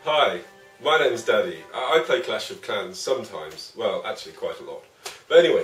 Hi, my name's Daddy. I play Clash of Clans sometimes, well actually quite a lot. But anyway,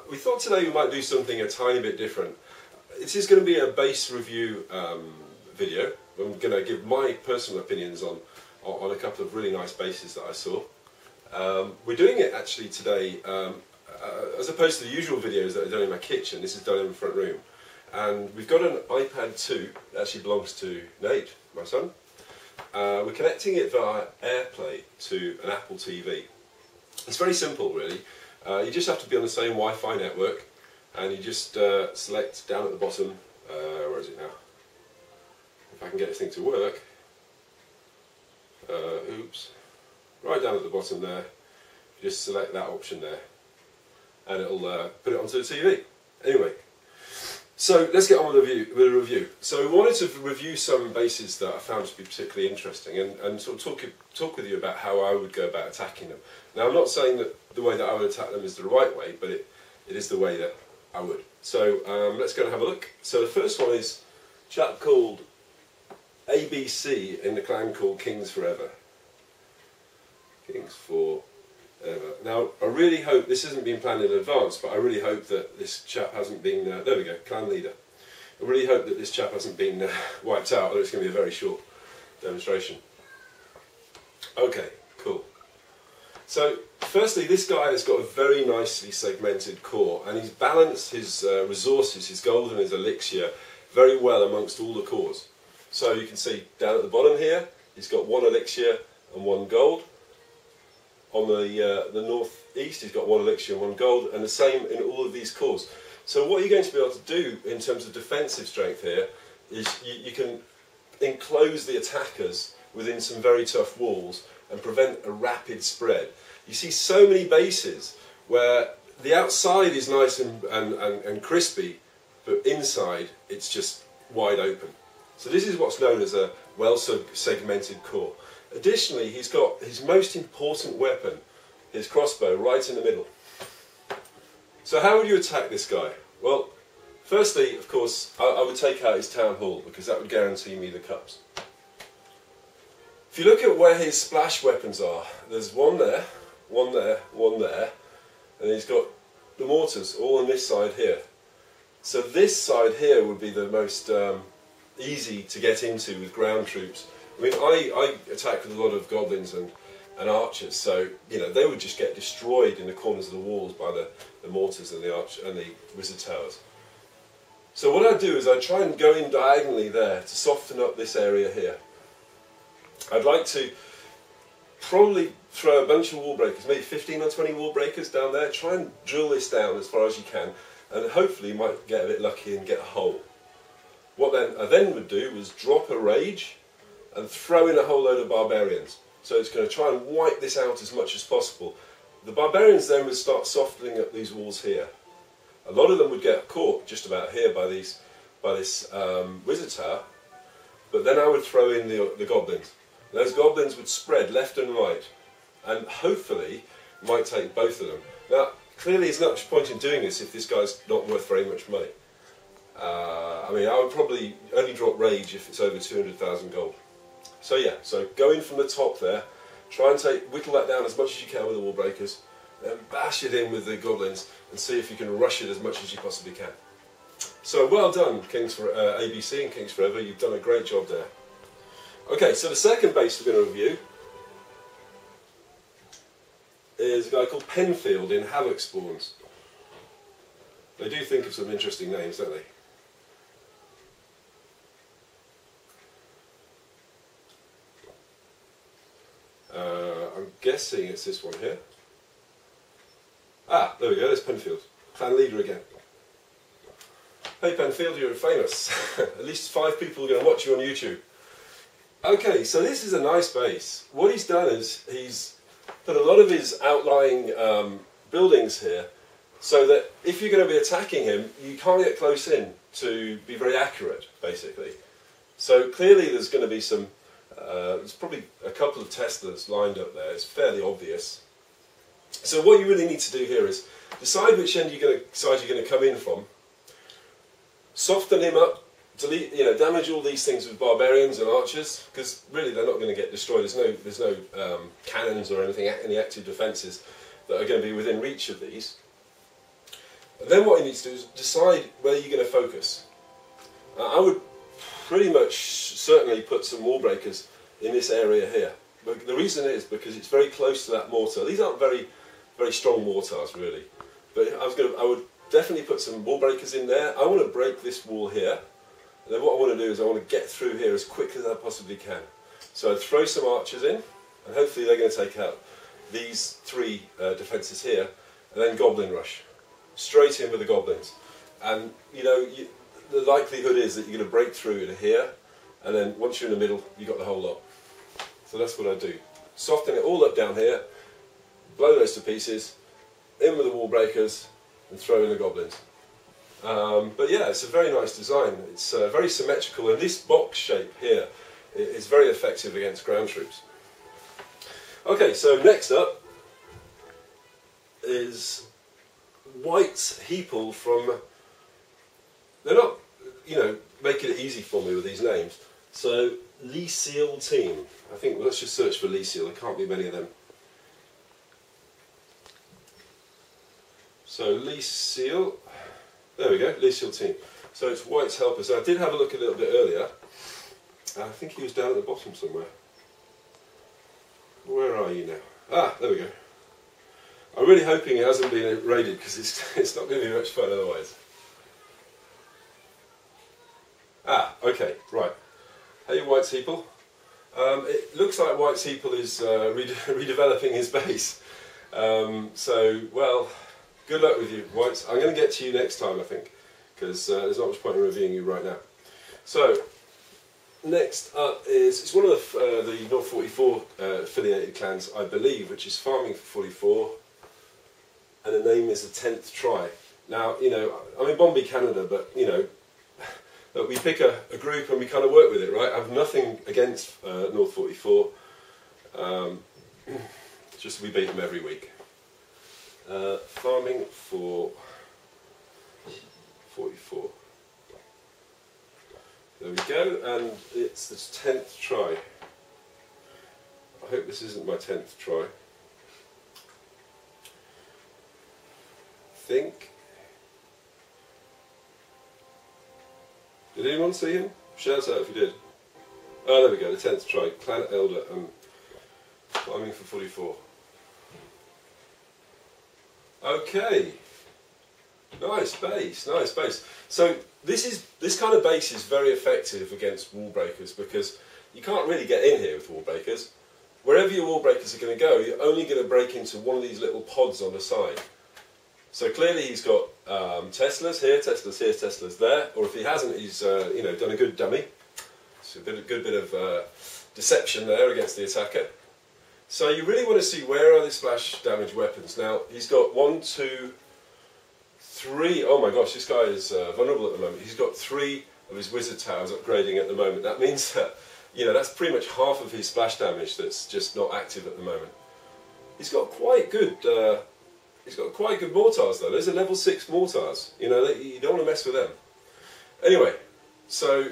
we thought today we might do something a tiny bit different. This is going to be a base review video. I'm going to give my personal opinions on a couple of really nice bases that I saw. We're doing it actually today, as opposed to the usual videos that are done in my kitchen. This is done in the front room. And we've got an iPad 2 that actually belongs to Nate, my son. We're connecting it via Airplay to an Apple TV. It's very simple really. You just have to be on the same Wi-Fi network, and you just select down at the bottom, where is it now? If I can get this thing to work. Oops. Right down at the bottom there, you just select that option there, and it'll put it onto the TV. Anyway, so let's get on with the review. So we wanted to review some bases that I found to be particularly interesting, and sort of talk with you about how I would go about attacking them. Now I'm not saying that the way that I would attack them is the right way, but it is the way that I would. So let's go and have a look. So the first one is a chap called ABC in the clan called Kings Forever. Kings Forever. Now, I really hope, this hasn't been planned in advance, but I really hope that this chap hasn't been, there we go, clan leader. I really hope that this chap hasn't been wiped out, or it's going to be a very short demonstration. Okay, cool. So, firstly, this guy has got a very nicely segmented core, and he's balanced his resources, his gold and his elixir, very well amongst all the cores. So you can see down at the bottom here, he's got 1 elixir and 1 gold. On the northeast, he's got 1 elixir and 1 gold, and the same in all of these cores. So what you're going to be able to do in terms of defensive strength here is you can enclose the attackers within some very tough walls and prevent a rapid spread. You see so many bases where the outside is nice and crispy, but inside it's just wide open. So this is what's known as a well-segmented core. Additionally, he's got his most important weapon, his crossbow, right in the middle. So how would you attack this guy? Well, firstly, of course, I would take out his town hall, because that would guarantee me the cups. If you look at where his splash weapons are, there's 1 there, 1 there, 1 there, and he's got the mortars all on this side here. So this side here would be the most easy to get into with ground troops. I mean, I attack with a lot of goblins and archers, so you know they would just get destroyed in the corners of the walls by the mortars and the wizard towers. So what I do is I try and go in diagonally there to soften up this area here. I'd like to probably throw a bunch of wall breakers, maybe 15 or 20 wall breakers down there. Try and drill this down as far as you can, and hopefully you might get a bit lucky and get a hole. What I then would do was drop a rage and throw in a whole load of barbarians. So it's going to try and wipe this out as much as possible. The barbarians then would start softening up these walls here. A lot of them would get caught just about here by this wizard tower, but then I would throw in the goblins. Those goblins would spread left and right, and hopefully might take both of them. Now, clearly there's not much point in doing this if this guy's not worth very much money. I mean, I would probably only drop rage if it's over 200,000 gold. So yeah, so go in from the top there, try and whittle that down as much as you can with the wall breakers, then bash it in with the goblins and see if you can rush it as much as you possibly can. So well done, ABC and Kings Forever, you've done a great job there. Okay, so the second base we're going to review is a guy called Penfield in Havoc Spawns. They do think of some interesting names, don't they? I'm guessing it's this one here. Ah, there we go, there's Penfield. Clan leader again. Hey Penfield, you're famous. At least 5 people are going to watch you on YouTube. Okay, so this is a nice base. What he's done is he's put a lot of his outlying buildings here, so that if you're going to be attacking him, you can't get close in to be very accurate, basically. So clearly there's going to be some, there's probably a couple of Teslas lined up there, it's fairly obvious. So what you really need to do here is decide which end side you're going to come in from, soften him up delete, damage all these things with barbarians and archers, because really they're not going to get destroyed. There's no cannons or anything, any active defences that are going to be within reach of these. And then what you need to do is decide where you're going to focus. I would pretty much certainly put some wall breakers in this area here. But the reason is because it's very close to that mortar. These aren't very strong mortars really, but I would definitely put some wall breakers in there. I want to break this wall here, and then what I want to do is I want to get through here as quickly as I possibly can. So I'd throw some archers in, and hopefully they're going to take out these three defences here, and then goblin rush. Straight in with the goblins. And the likelihood is that you're going to break through in here, and then once you're in the middle, you've got the whole lot. So that's what I do. Soften it all up down here, blow those to pieces, in with the wall breakers, and throw in the goblins. But yeah, it's a very nice design. It's very symmetrical, and this box shape here is very effective against ground troops. Okay, so next up is White's Heeple from... They're not, making it easy for me with these names. So, Lee Seal Team. I think, let's just search for Lee Seal. There can't be many of them. So, Lee Seal. There we go, Lee Seal Team. So, it's White's Helpers. I did have a look a little bit earlier. I think he was down at the bottom somewhere. Where are you now? Ah, there we go. I'm really hoping it hasn't been raided, because it's not going to be much fun otherwise. Ah, okay, right. Hey, White's Heeple. It looks like White's Heeple is redeveloping his base. So, well, good luck with you, Whites. I'm going to get to you next time, I think, because there's not much point in reviewing you right now. So, next up is, it's one of the North 44 affiliated clans, I believe, which is farming for 44, and the name is the 10th Try. Now, I'm in Bombay, Canada, but, we pick a group and we kind of work with it, right? I have nothing against North 44, just we beat them every week. Farming for 44. There we go, and it's the 10th try. I hope this isn't my 10th try. Think. Did anyone see him? Shout out if you did. Oh, there we go, the 10th try. Clan Elder and farming for 44. Okay. Nice base, nice base. So this kind of base is very effective against wall breakers, because you can't really get in here with wall breakers. Wherever your wall breakers are going to go, you're only going to break into one of these little pods on the side. So clearly he's got Teslas here, Teslas there, or if he hasn't, he's done a good dummy. So a good bit of deception there against the attacker. So you really want to see where are the splash damage weapons. Now he's got 1, 2, 3. Oh my gosh, this guy is vulnerable at the moment. He's got 3 of his wizard towers upgrading at the moment. That means that that's pretty much half of his splash damage that's just not active at the moment. He's got quite good. He's got quite good mortars though. Those are level 6 mortars. You don't want to mess with them. Anyway, so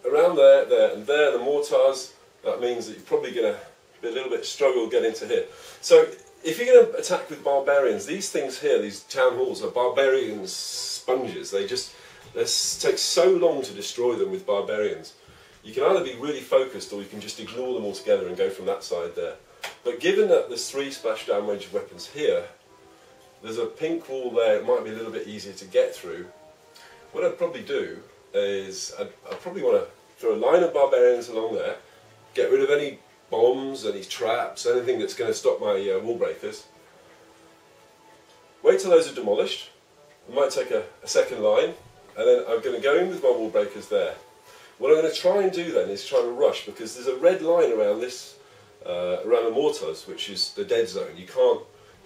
around there, and there, the mortars. That means that you're probably going to be a little bit struggle getting to here. So if you're going to attack with barbarians, these things here, these town halls, are barbarian sponges. They take so long to destroy them with barbarians. You can either be really focused, or you can just ignore them altogether and go from that side there. But given that there's 3 splash damage weapons here, there's a pink wall there, it might be a little bit easier to get through. What I'd probably do is, I'd probably want to throw a line of barbarians along there, get rid of any bombs, any traps, anything that's going to stop my wall breakers. Wait till those are demolished. I might take a second line, and then I'm going to go in with my wall breakers there. What I'm going to try and do then is try and rush, because there's a red line around this, around the mortars, which is the dead zone. You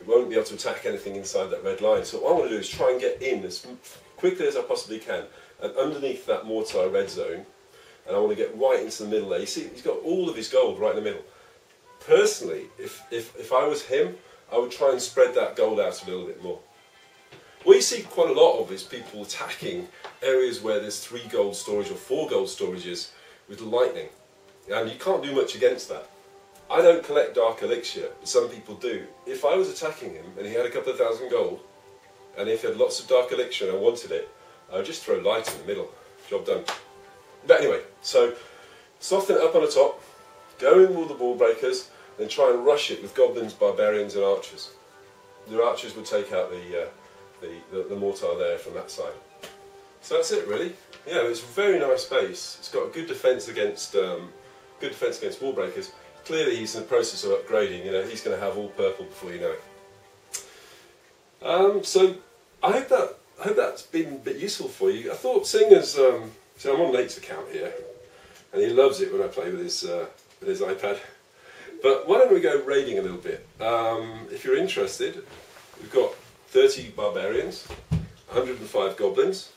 won't be able to attack anything inside that red line. So what I want to do is try and get in as quickly as I possibly can, and underneath that mortar red zone, and I want to get right into the middle there. You see, he's got all of his gold right in the middle. Personally, if I was him, I would try and spread that gold out a little bit more. what you see quite a lot of is people attacking areas where there's 3 gold storage or 4 gold storages with lightning, and you can't do much against that. I don't collect dark elixir, but some people do. If I was attacking him and he had a couple of thousand gold, and if he had lots of dark elixir and I wanted it, I would just throw light in the middle. Job done. But anyway, so soften it up on the top, go in with all the ball breakers, then try and rush it with goblins, barbarians and archers. The archers would take out the mortar there from that side. So that's it really. Yeah, it's a very nice base. It's got a good defence against wall breakers. Clearly he's in the process of upgrading, you know, he's going to have all purple before you know it. So I hope that's been a bit useful for you. I thought, seeing as so I'm on Nate's account here, and he loves it when I play with his iPad. But why don't we go raiding a little bit? If you're interested, we've got 30 barbarians, 105 goblins.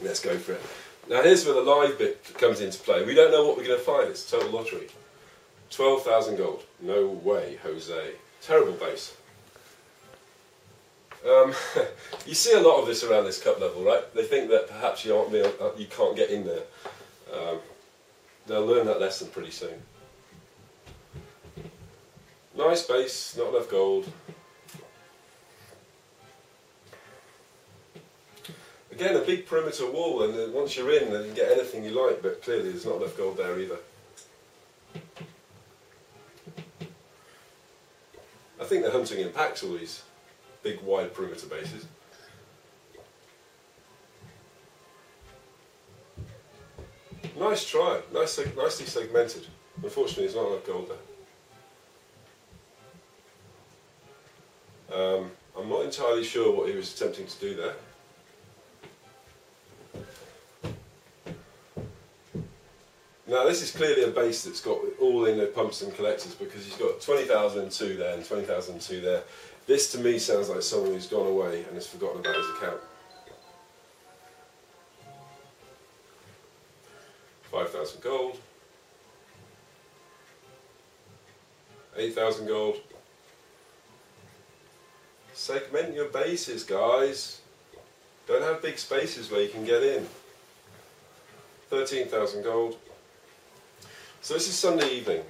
Let's go for it. Now here's where the live bit comes into play. We don't know what we're going to find. It's a total lottery. 12,000 gold. No way, Jose. Terrible base. You see a lot of this around this cup level, right? They think that perhaps you can't get in there. They'll learn that lesson pretty soon. Nice base, not enough gold. Again, a big perimeter wall, and then once you're in, then you can get anything you like, but clearly there's not enough gold there either. I think they're hunting in packs, all these big wide perimeter bases. Nice try, nicely segmented. Unfortunately, there's not enough gold there. I'm not entirely sure what he was attempting to do there. Now this is clearly a base that's got all in the pumps and collectors, because he's got 20,002 there and 20,002 there. This to me sounds like someone who's gone away and has forgotten about his account. 5,000 gold. 8,000 gold. Segment your bases, guys. Don't have big spaces where you can get in. 13,000 gold. So this is Sunday evening.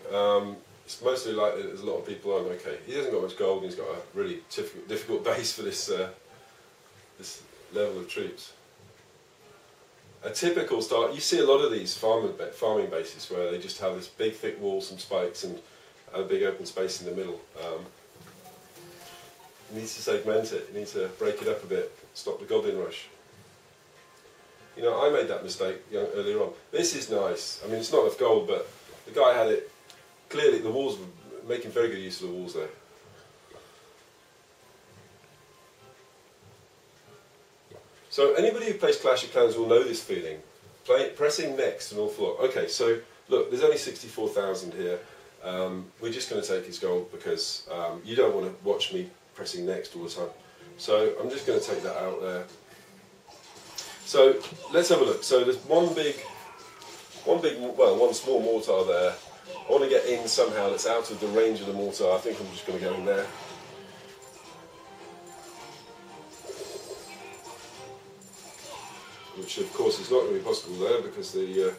It's mostly likely that there's a lot of people on. Okay, he hasn't got much gold, and he's got a really difficult base for this this level of troops. A typical start. You see a lot of these farming bases where they just have this big thick wall, some spikes, and a big open space in the middle. You need to segment it. You need to break it up a bit. Stop the goblin rush. You know, I made that mistake earlier on. This is nice. I mean, it's not enough gold, but the guy had it. Clearly, the walls were making very good use of the walls there. So anybody who plays Clash of Clans will know this feeling. Pressing next an awful lot. Okay, so look, there's only 64,000 here. We're just going to take his gold because you don't want to watch me pressing next all the time. So I'm just going to take that out there. So let's have a look. So there's one small mortar there. I want to get in somehow that's out of the range of the mortar. I think I'm just going to go in there. Which of course is not going to be possible there because the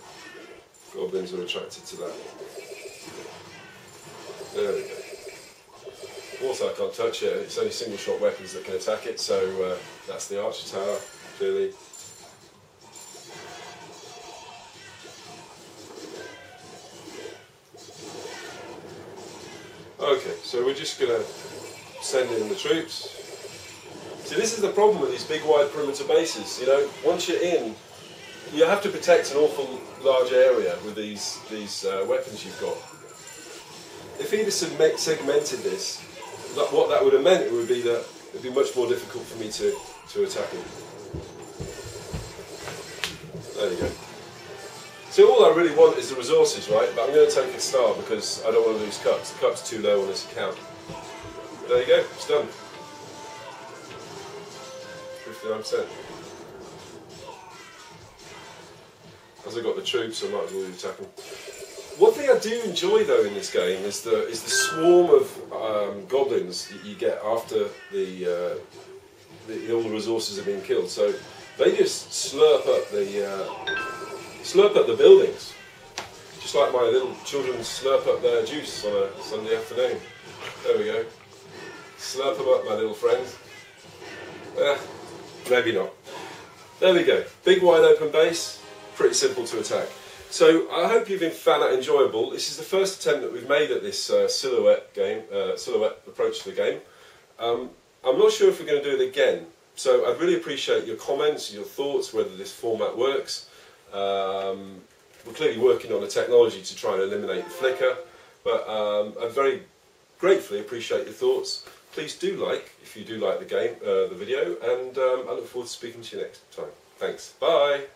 goblins are attracted to that. There we go. Also I can't touch it, it's only single shot weapons that can attack it, so that's the archer tower, clearly. Okay, so we're just going to send in the troops. See, this is the problem with these big wide perimeter bases, you know, once you're in, you have to protect an awful large area with these weapons you've got. If he'd have segmented this, what that would have meant would be that it would be much more difficult for me to attack him. There you go. So all I really want is the resources, right? But I'm going to take a star because I don't want to lose cups. The cup's too low on this account. There you go, it's done. 59%. As I got the troops, I might as well attack them. One thing I do enjoy though in this game is the swarm of goblins that you get after the all the resources have been killed. So they just slurp up the buildings, just like my little children slurp up their juice on a Sunday afternoon. There we go. Slurp them up, my little friends. Maybe not. There we go. Big wide open base, pretty simple to attack. So I hope you've found that enjoyable. This is the first attempt that we've made at this silhouette approach to the game. I'm not sure if we're going to do it again. So I'd really appreciate your comments, your thoughts, whether this format works. We're clearly working on a technology to try and eliminate the flicker, but I very gratefully appreciate your thoughts. Please do like, if you do like the game, the video, and I look forward to speaking to you next time. Thanks. Bye.